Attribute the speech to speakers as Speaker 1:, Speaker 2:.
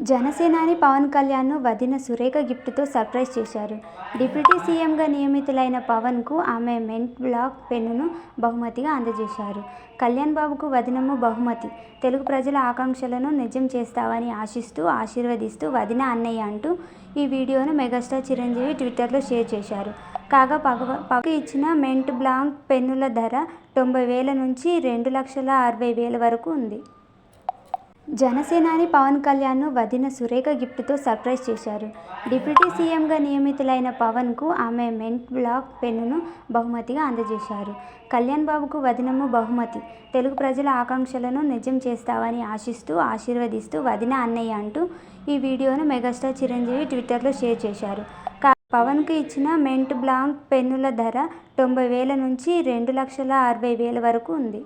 Speaker 1: జనసేనాని పవన్ కళ్యాణ్ను వదిన సురేఖ గిఫ్ట్తో సర్ప్రైజ్ చేశారు. డిప్యూటీ సీఎంగా నియమితులైన పవన్కు ఆమె మెంట్ బ్లాక్ పెన్నును బహుమతిగా అందజేశారు. కళ్యాణ్ బాబుకు వదినమ్మ బహుమతి. తెలుగు ప్రజల ఆకాంక్షలను నిజం చేస్తావని ఆశిస్తూ, ఆశీర్వదిస్తూ వదిన, అన్నయ్య అంటూ ఈ వీడియోను మెగాస్టార్ చిరంజీవి ట్విట్టర్లో షేర్ చేశారు. కాగా పవన్కు ఇచ్చిన మెంట్ బ్లాక్ పెన్నుల ధర 90,000 నుంచి 2,60,000 వరకు ఉంది. జనసేనాని పవన్ కళ్యాణ్ను వదిన సురేఖ గిఫ్ట్తో సర్ప్రైజ్ చేశారు. డిప్యూటీ సీఎంగా నియమితులైన పవన్కు ఆమె మెంట్ బ్లాక్ పెన్నును బహుమతిగా అందజేశారు. కళ్యాణ్ బాబుకు వదినమ్మ బహుమతి. తెలుగు ప్రజల ఆకాంక్షలను నిజం చేస్తావని ఆశిస్తూ, ఆశీర్వదిస్తూ వదిన, అన్నయ్య అంటూ ఈ వీడియోను మెగాస్టార్ చిరంజీవి ట్విట్టర్లో షేర్ చేశారు. పవన్కు ఇచ్చిన మెంట్ బ్లాక్ పెన్నుల ధర 90,000 నుంచి 2,60,000 వరకు ఉంది.